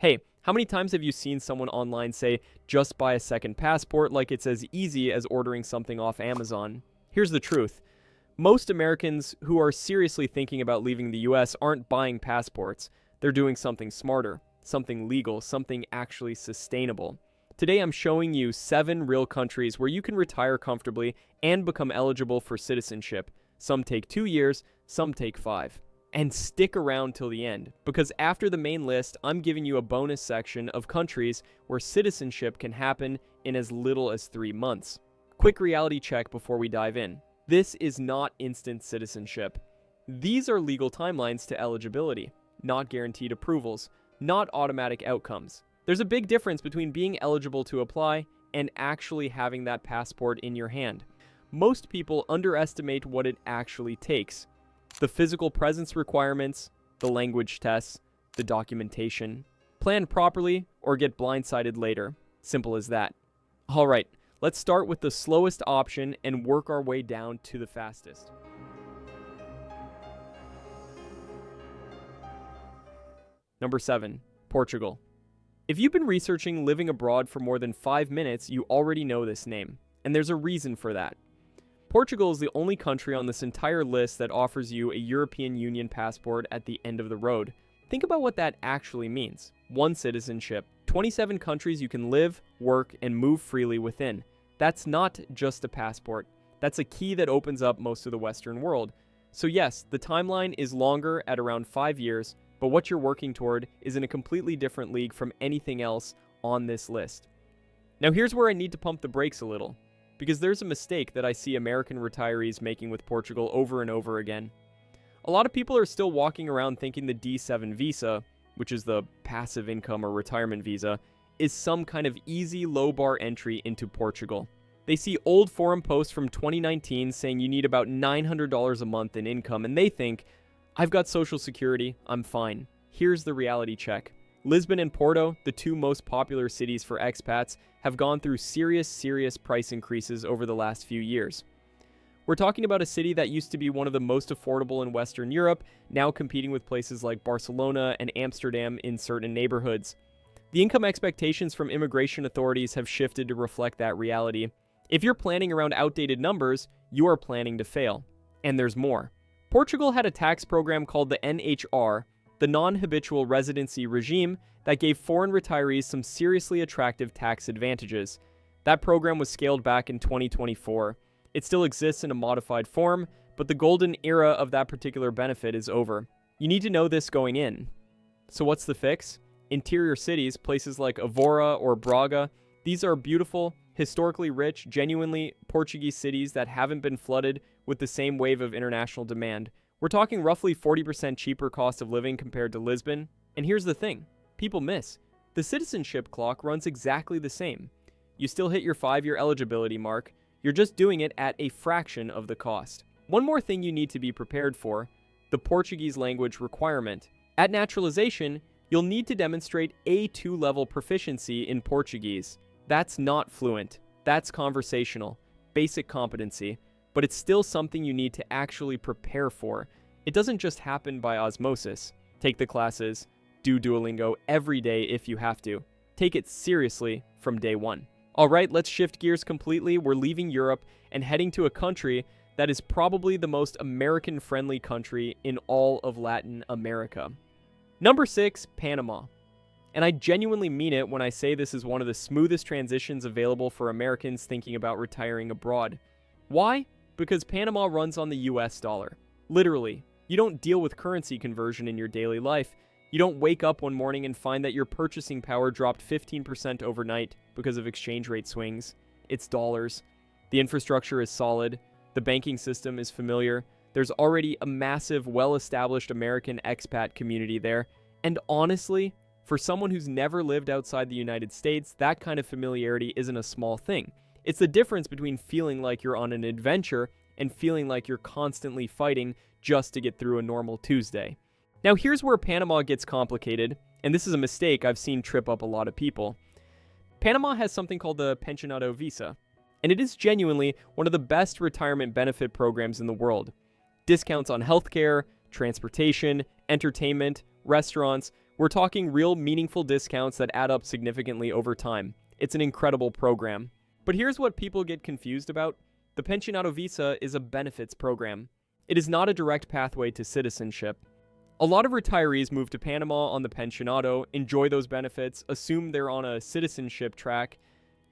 Hey, how many times have you seen someone online say, just buy a second passport, like it's as easy as ordering something off Amazon? Here's the truth. Most Americans who are seriously thinking about leaving the US aren't buying passports. They're doing something smarter, something legal, something actually sustainable. Today I'm showing you 7 real countries where you can retire comfortably and become eligible for citizenship. Some take 2 years, some take 5. And stick around till the end, because after the main list, I'm giving you a bonus section of countries where citizenship can happen in as little as 3 months. Quick reality check before we dive in. This is not instant citizenship. These are legal timelines to eligibility, not guaranteed approvals, not automatic outcomes. There's a big difference between being eligible to apply and actually having that passport in your hand. Most people underestimate what it actually takes. The physical presence requirements, the language tests, the documentation. Plan properly or get blindsided later. Simple as that. Alright, let's start with the slowest option and work our way down to the fastest. Number 7. Portugal. If you've been researching living abroad for more than 5 minutes, you already know this name. And there's a reason for that. Portugal is the only country on this entire list that offers you a European Union passport at the end of the road. Think about what that actually means. 1 citizenship, 27 countries you can live, work, and move freely within. That's not just a passport. That's a key that opens up most of the Western world. So yes, the timeline is longer at around 5 years, but what you're working toward is in a completely different league from anything else on this list. Now here's where I need to pump the brakes a little, because there's a mistake that I see American retirees making with Portugal over and over again. A lot of people are still walking around thinking the D7 visa, which is the passive income or retirement visa, is some kind of easy low-bar entry into Portugal. They see old forum posts from 2019 saying you need about $900 a month in income, and they think, I've got Social Security, I'm fine. Here's the reality check. Lisbon and Porto, the 2 most popular cities for expats, have gone through serious price increases over the last few years. We're talking about a city that used to be one of the most affordable in Western Europe, now competing with places like Barcelona and Amsterdam in certain neighborhoods. The income expectations from immigration authorities have shifted to reflect that reality. If you're planning around outdated numbers, you are planning to fail. And there's more. Portugal had a tax program called the NHR, the non-habitual residency regime, that gave foreign retirees some seriously attractive tax advantages. That program was scaled back in 2024. It still exists in a modified form, but the golden era of that particular benefit is over. You need to know this going in. So what's the fix? Interior cities, places like Évora or Braga, these are beautiful, historically rich, genuinely Portuguese cities that haven't been flooded with the same wave of international demand. We're talking roughly 40% cheaper cost of living compared to Lisbon. And here's the thing. People miss. The citizenship clock runs exactly the same. You still hit your 5-year eligibility mark. You're just doing it at a fraction of the cost. One more thing you need to be prepared for, the Portuguese language requirement. At naturalization, you'll need to demonstrate A2 level proficiency in Portuguese. That's not fluent. That's conversational. Basic competency. But it's still something you need to actually prepare for. It doesn't just happen by osmosis. Take the classes, do Duolingo every day if you have to. Take it seriously from day one. Alright, let's shift gears completely. We're leaving Europe and heading to a country that is probably the most American-friendly country in all of Latin America. Number 6, Panama. And I genuinely mean it when I say this is one of the smoothest transitions available for Americans thinking about retiring abroad. Why? Because Panama runs on the US dollar. Literally, you don't deal with currency conversion in your daily life. You don't wake up one morning and find that your purchasing power dropped 15% overnight because of exchange rate swings. It's dollars. The infrastructure is solid. The banking system is familiar. There's already a massive, well-established American expat community there. And honestly, for someone who's never lived outside the United States, that kind of familiarity isn't a small thing. It's the difference between feeling like you're on an adventure and feeling like you're constantly fighting just to get through a normal Tuesday. Now here's where Panama gets complicated, and this is a mistake I've seen trip up a lot of people. Panama has something called the Pensionado visa, and it is genuinely one of the best retirement benefit programs in the world. Discounts on healthcare, transportation, entertainment, restaurants, We're talking real meaningful discounts that add up significantly over time. It's an incredible program. But here's what people get confused about. The Pensionado visa is a benefits program. It is not a direct pathway to citizenship. A lot of retirees move to Panama on the Pensionado, enjoy those benefits, assume they're on a citizenship track,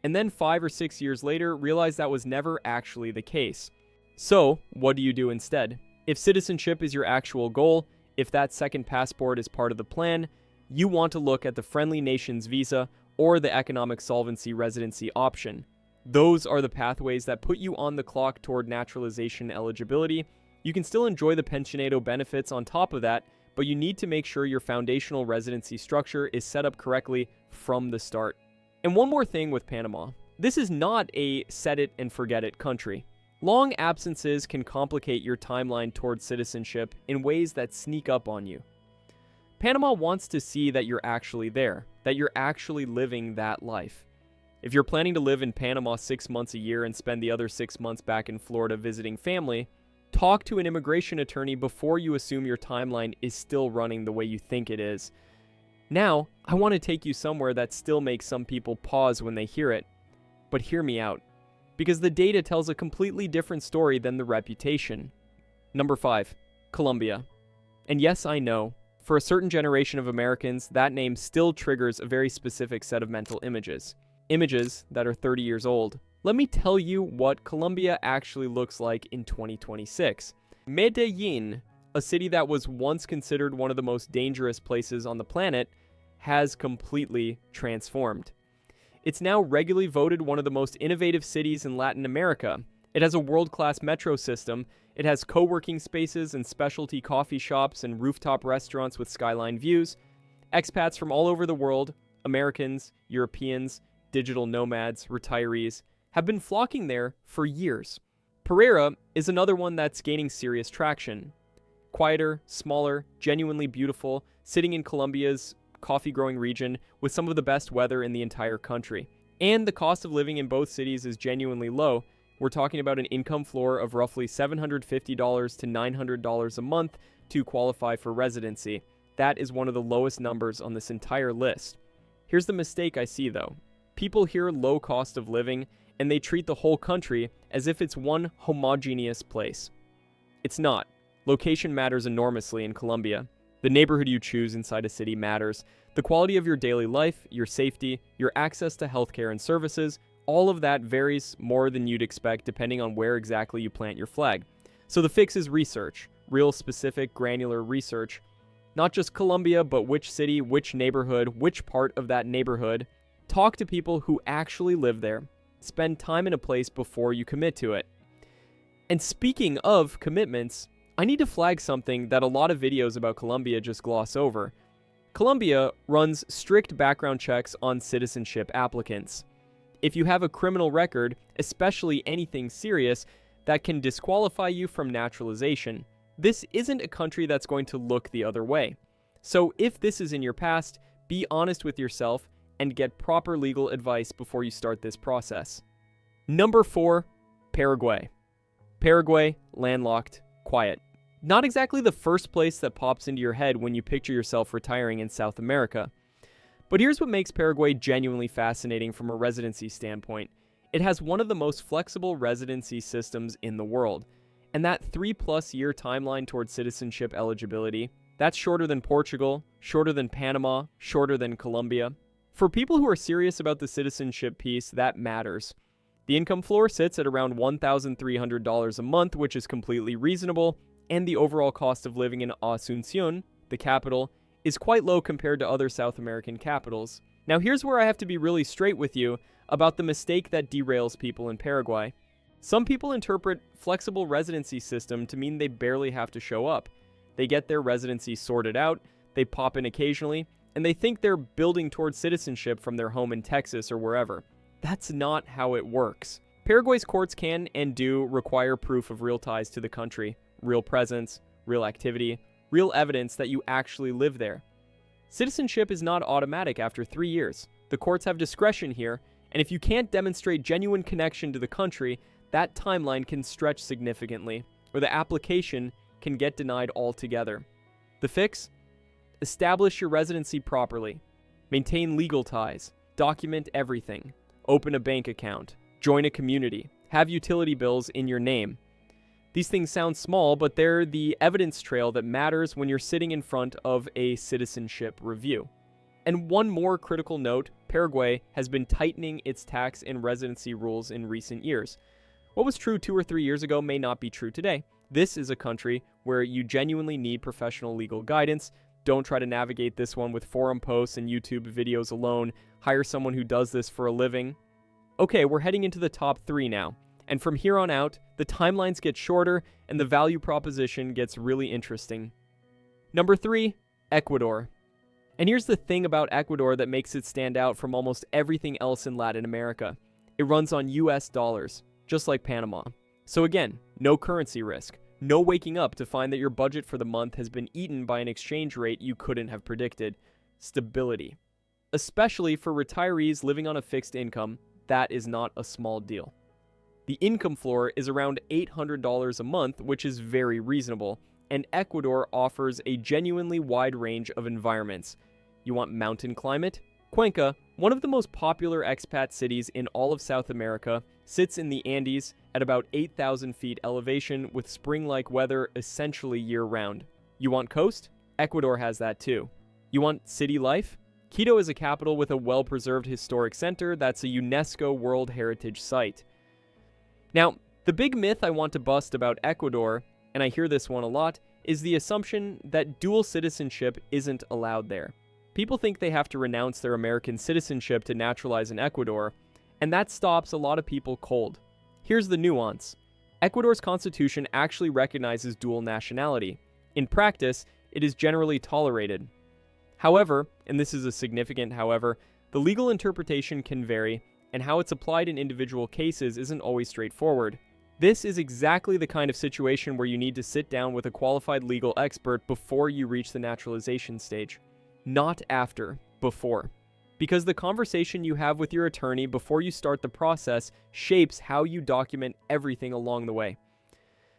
and then 5 or 6 years later realize that was never actually the case. So, what do you do instead? If citizenship is your actual goal, if that second passport is part of the plan, you want to look at the Friendly Nations visa or the Economic Solvency residency option. Those are the pathways that put you on the clock toward naturalization eligibility. You can still enjoy the Pensionado benefits on top of that, but you need to make sure your foundational residency structure is set up correctly from the start. And one more thing with Panama. This is not a set it and forget it country. Long absences can complicate your timeline towards citizenship in ways that sneak up on you. Panama wants to see that you're actually there, that you're actually living that life. If you're planning to live in Panama 6 months a year and spend the other 6 months back in Florida visiting family, talk to an immigration attorney before you assume your timeline is still running the way you think it is. Now, I want to take you somewhere that still makes some people pause when they hear it. But hear me out, because the data tells a completely different story than the reputation. Number 5, Colombia. And yes, I know, for a certain generation of Americans, that name still triggers a very specific set of mental images. Images that are 30 years old. Let me tell you what Colombia actually looks like in 2026. Medellin, a city that was once considered one of the most dangerous places on the planet, has completely transformed. It's now regularly voted one of the most innovative cities in Latin America. It has a world-class metro system. It has co-working spaces and specialty coffee shops and rooftop restaurants with skyline views. Expats from all over the world, Americans, Europeans, digital nomads, retirees, have been flocking there for years. Pereira is another one that's gaining serious traction. Quieter, smaller, genuinely beautiful, sitting in Colombia's coffee-growing region with some of the best weather in the entire country. And the cost of living in both cities is genuinely low. We're talking about an income floor of roughly $750 to $900 a month to qualify for residency. That is one of the lowest numbers on this entire list. Here's the mistake I see though. People hear low cost of living and they treat the whole country as if it's one homogeneous place. It's not. Location matters enormously in Colombia. The neighborhood you choose inside a city matters. The quality of your daily life, your safety, your access to healthcare and services, all of that varies more than you'd expect depending on where exactly you plant your flag. So the fix is research, real specific granular research. Not just Colombia, but which city, which neighborhood, which part of that neighborhood. Talk to people who actually live there. Spend time in a place before you commit to it. And speaking of commitments, I need to flag something that a lot of videos about Colombia just gloss over. Colombia runs strict background checks on citizenship applicants. If you have a criminal record, especially anything serious, that can disqualify you from naturalization. This isn't a country that's going to look the other way. So if this is in your past, be honest with yourself and get proper legal advice before you start this process. Number 4, Paraguay. Paraguay, landlocked, quiet. Not exactly the first place that pops into your head when you picture yourself retiring in South America. But here's what makes Paraguay genuinely fascinating from a residency standpoint. It has one of the most flexible residency systems in the world. And that 3+ year timeline towards citizenship eligibility, that's shorter than Portugal, shorter than Panama, shorter than Colombia. For people who are serious about the citizenship piece, that matters. The income floor sits at around $1,300 a month, which is completely reasonable, and the overall cost of living in Asunción, the capital, is quite low compared to other South American capitals. Now here's where I have to be really straight with you about the mistake that derails people in Paraguay. Some people interpret flexible residency system to mean they barely have to show up. They get their residency sorted out, they pop in occasionally, and they think they're building towards citizenship from their home in Texas or wherever. That's not how it works. Paraguay's courts can and do require proof of real ties to the country, real presence, real activity, real evidence that you actually live there. Citizenship is not automatic after 3 years. The courts have discretion here, and if you can't demonstrate genuine connection to the country, that timeline can stretch significantly, or the application can get denied altogether. The fix? Establish your residency properly. Maintain legal ties. Document everything. Open a bank account. Join a community. Have utility bills in your name. These things sound small, but they're the evidence trail that matters when you're sitting in front of a citizenship review. And one more critical note, Paraguay has been tightening its tax and residency rules in recent years. What was true 2 or 3 years ago may not be true today. This is a country where you genuinely need professional legal guidance. Don't try to navigate this one with forum posts and YouTube videos alone. Hire someone who does this for a living. Okay, we're heading into the top 3 now. And from here on out, the timelines get shorter and the value proposition gets really interesting. Number 3, Ecuador. And here's the thing about Ecuador that makes it stand out from almost everything else in Latin America. It runs on US dollars, just like Panama. So again, no currency risk. No waking up to find that your budget for the month has been eaten by an exchange rate you couldn't have predicted. Stability. Especially for retirees living on a fixed income, that is not a small deal. The income floor is around $800 a month, which is very reasonable, and Ecuador offers a genuinely wide range of environments. You want mountain climate? Cuenca, one of the most popular expat cities in all of South America, sits in the Andes at about 8,000 feet elevation with spring-like weather essentially year-round. You want coast? Ecuador has that too. You want city life? Quito is a capital with a well-preserved historic center that's a UNESCO World Heritage Site. Now, the big myth I want to bust about Ecuador, and I hear this one a lot, is the assumption that dual citizenship isn't allowed there. People think they have to renounce their American citizenship to naturalize in Ecuador, and that stops a lot of people cold. Here's the nuance. Ecuador's constitution actually recognizes dual nationality. In practice, it is generally tolerated. However, and this is a significant however, the legal interpretation can vary, and how it's applied in individual cases isn't always straightforward. This is exactly the kind of situation where you need to sit down with a qualified legal expert before you reach the naturalization stage. Not after, before. Because the conversation you have with your attorney before you start the process shapes how you document everything along the way.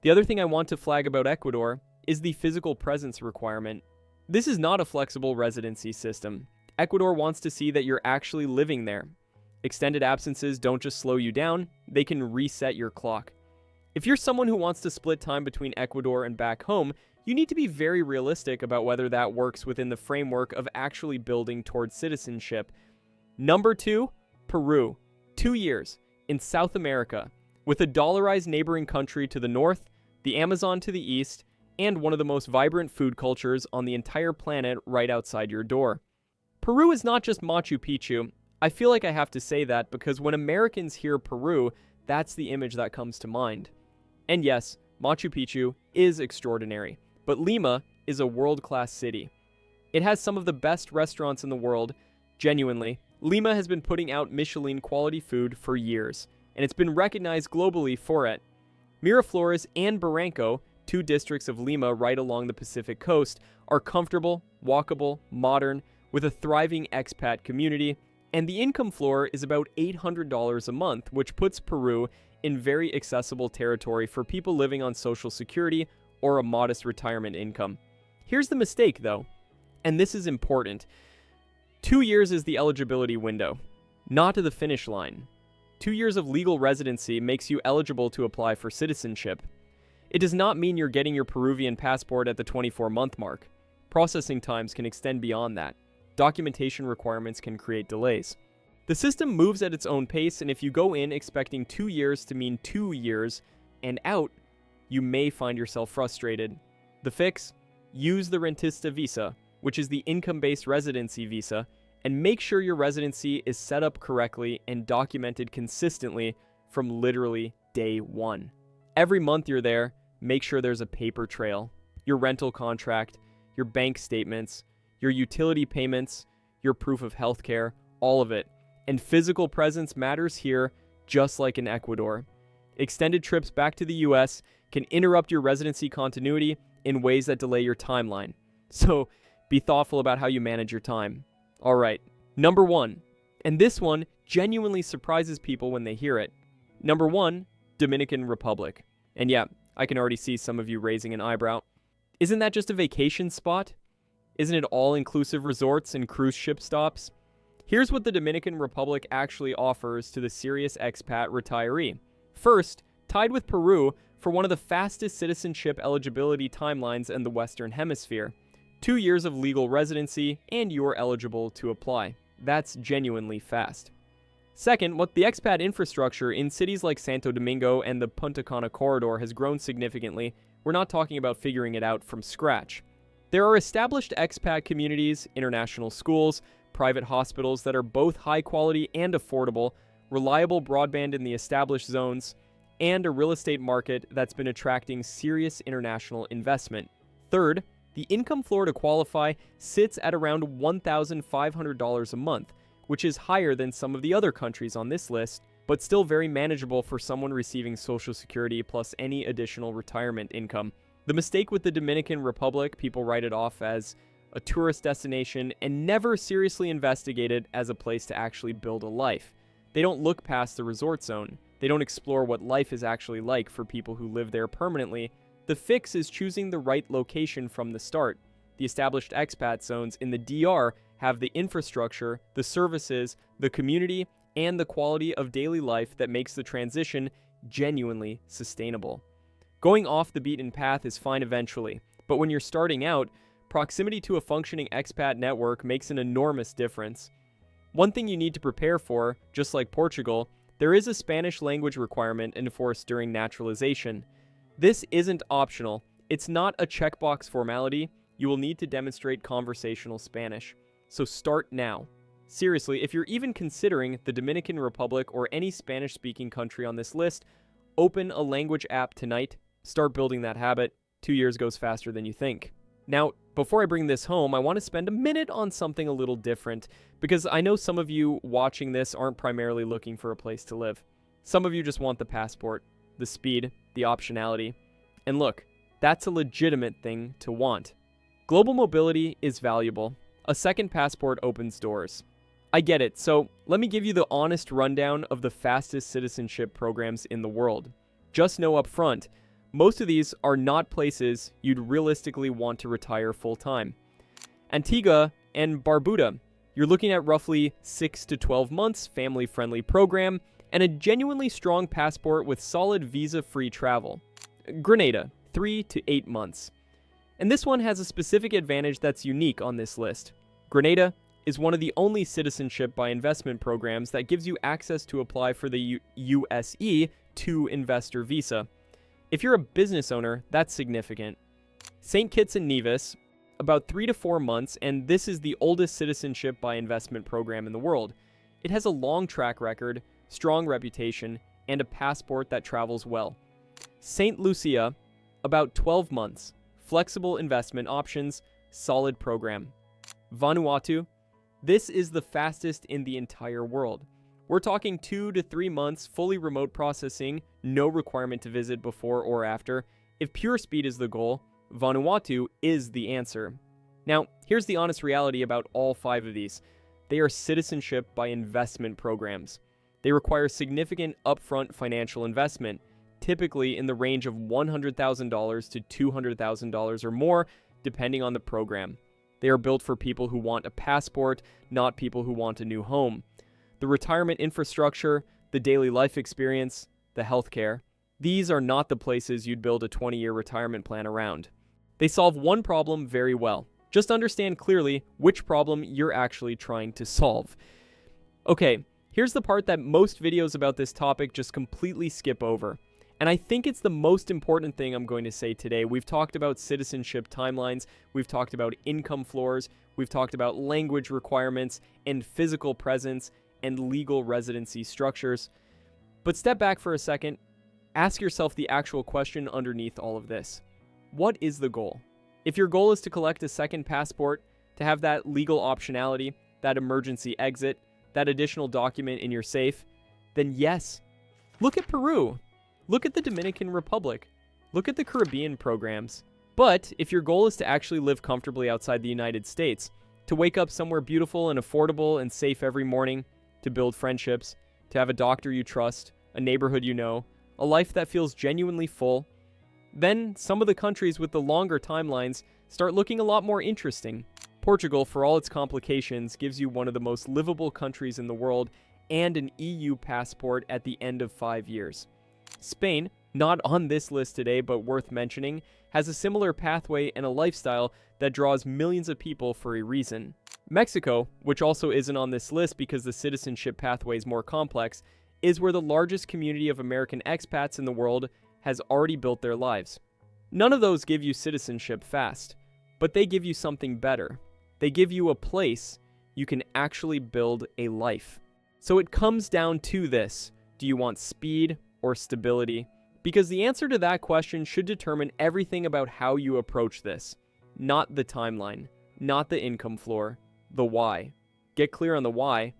The other thing I want to flag about Ecuador is the physical presence requirement. This is not a flexible residency system. Ecuador wants to see that you're actually living there. Extended absences don't just slow you down, they can reset your clock. If you're someone who wants to split time between Ecuador and back home, you need to be very realistic about whether that works within the framework of actually building towards citizenship. Number 2, Peru. 2 years in South America, with a dollarized neighboring country to the north, the Amazon to the east, and one of the most vibrant food cultures on the entire planet right outside your door. Peru is not just Machu Picchu. I feel like I have to say that because when Americans hear Peru, that's the image that comes to mind. And yes, Machu Picchu is extraordinary, but Lima is a world-class city. It has some of the best restaurants in the world. Genuinely, Lima has been putting out Michelin quality food for years, and it's been recognized globally for it. Miraflores and Barranco, 2 districts of Lima right along the Pacific coast, are comfortable, walkable, modern, with a thriving expat community, and the income floor is about $800 a month, which puts Peru in very accessible territory for people living on Social Security or a modest retirement income. Here's the mistake, though, and this is important. 2 years is the eligibility window, not the finish line. 2 years of legal residency makes you eligible to apply for citizenship. It does not mean you're getting your Peruvian passport at the 24-month mark. Processing times can extend beyond that. Documentation requirements can create delays. The system moves at its own pace, and if you go in expecting 2 years to mean 2 years and out, you may find yourself frustrated. The fix? Use the Rentista visa, which is the income-based residency visa, and make sure your residency is set up correctly and documented consistently from literally day one. Every month you're there, make sure there's a paper trail. Your rental contract, your bank statements, your utility payments, your proof of healthcare, all of it. And physical presence matters here, just like in Ecuador. Extended trips back to the US can interrupt your residency continuity in ways that delay your timeline. So be thoughtful about how you manage your time. All right, number 1, and this one genuinely surprises people when they hear it. Number 1, Dominican Republic. And yeah, I can already see some of you raising an eyebrow. Isn't that just a vacation spot? Isn't it all-inclusive resorts and cruise ship stops? Here's what the Dominican Republic actually offers to the serious expat retiree. First, tied with Peru for one of the fastest citizenship eligibility timelines in the Western Hemisphere. 2 years of legal residency, and you're eligible to apply. That's genuinely fast. Second, what the expat infrastructure in cities like Santo Domingo and the Punta Cana corridor has grown significantly. We're not talking about figuring it out from scratch. There are established expat communities, international schools, private hospitals that are both high quality and affordable, reliable broadband in the established zones, and a real estate market that's been attracting serious international investment. Third, the income floor to qualify sits at around $1,500 a month, which is higher than some of the other countries on this list, but still very manageable for someone receiving Social Security plus any additional retirement income. The mistake with the Dominican Republic, people write it off as a tourist destination and never seriously investigate it as a place to actually build a life. They don't look past the resort zone. They don't explore what life is actually like for people who live there permanently. The fix is choosing the right location from the start. The established expat zones in the DR have the infrastructure, the services, the community, and the quality of daily life that makes the transition genuinely sustainable. Going off the beaten path is fine eventually, but when you're starting out, proximity to a functioning expat network makes an enormous difference. One thing you need to prepare for, just like Portugal, there is a Spanish language requirement enforced during naturalization. This isn't optional. It's not a checkbox formality. You will need to demonstrate conversational Spanish. So start now. Seriously, if you're even considering the Dominican Republic or any Spanish-speaking country on this list, open a language app tonight. Start building that habit. 2 years goes faster than you think. Now, before I bring this home, I want to spend a minute on something a little different, because I know some of you watching this aren't primarily looking for a place to live. Some of you just want the passport, the speed, the optionality. And look, that's a legitimate thing to want. Global mobility is valuable. A second passport opens doors. I get it, so let me give you the honest rundown of the fastest citizenship programs in the world. Just know up front, most of these are not places you'd realistically want to retire full-time. Antigua and Barbuda, you're looking at roughly 6 to 12 months family-friendly program and a genuinely strong passport with solid visa-free travel. Grenada, 3 to 8 months. And this one has a specific advantage that's unique on this list. Grenada is one of the only citizenship by investment programs that gives you access to apply for the USE 2 investor visa. If you're a business owner, that's significant. St. Kitts and Nevis, about 3 to 4 months, and this is the oldest citizenship by investment program in the world. It has a long track record, strong reputation, and a passport that travels well. St. Lucia, about 12 months, flexible investment options, solid program. Vanuatu, this is the fastest in the entire world. We're talking 2 to 3 months, fully remote processing, no requirement to visit before or after. If pure speed is the goal, Vanuatu is the answer. Now, here's the honest reality about all 5 of these. They are citizenship by investment programs. They require significant upfront financial investment, typically in the range of $100,000 to $200,000 or more, depending on the program. They are built for people who want a passport, not people who want a new home. The retirement infrastructure, the daily life experience, the healthcare, these are not the places you'd build a 20-year retirement plan around. They solve one problem very well. Just understand clearly which problem you're actually trying to solve. Okay, here's the part that most videos about this topic just completely skip over. And I think it's the most important thing I'm going to say today. We've talked about citizenship timelines, we've talked about income floors, we've talked about language requirements and physical presence and legal residency structures. But step back for a second, ask yourself the actual question underneath all of this. What is the goal? If your goal is to collect a second passport, to have that legal optionality, that emergency exit, that additional document in your safe, then yes. Look at Peru. Look at the Dominican Republic. Look at the Caribbean programs. But if your goal is to actually live comfortably outside the United States, to wake up somewhere beautiful and affordable and safe every morning, to build friendships, to have a doctor you trust, a neighborhood you know, a life that feels genuinely full, then some of the countries with the longer timelines start looking a lot more interesting. Portugal, for all its complications, gives you one of the most livable countries in the world and an EU passport at the end of 5 years. Spain, not on this list today but worth mentioning, has a similar pathway and a lifestyle that draws millions of people for a reason. Mexico, which also isn't on this list because the citizenship pathway is more complex, is where the largest community of American expats in the world has already built their lives. None of those give you citizenship fast, but they give you something better. They give you a place you can actually build a life. So it comes down to this: do you want speed or stability? Because the answer to that question should determine everything about how you approach this. Not the timeline, not the income floor, the why. Get clear on the why,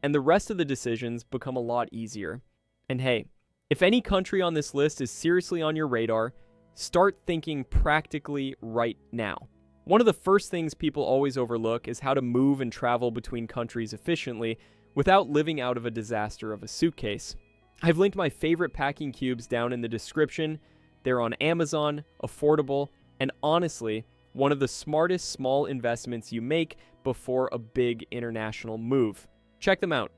and the rest of the decisions become a lot easier. And hey, if any country on this list is seriously on your radar, start thinking practically right now. One of the first things people always overlook is how to move and travel between countries efficiently without living out of a disaster of a suitcase. I've linked my favorite packing cubes down in the description. They're on Amazon, affordable, and honestly, one of the smartest small investments you make before a big international move. Check them out.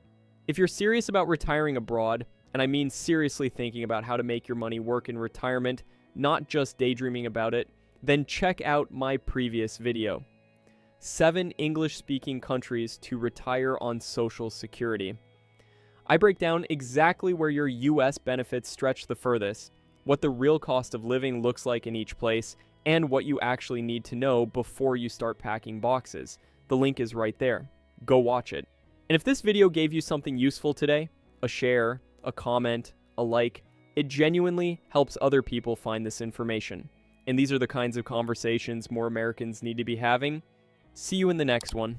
If you're serious about retiring abroad, and I mean seriously thinking about how to make your money work in retirement, not just daydreaming about it, then check out my previous video. 7 English-speaking countries to retire on Social Security. I break down exactly where your US benefits stretch the furthest, what the real cost of living looks like in each place, and what you actually need to know before you start packing boxes. The link is right there. Go watch it. And if this video gave you something useful today, a share, a comment, a like, it genuinely helps other people find this information. And these are the kinds of conversations more Americans need to be having. See you in the next one.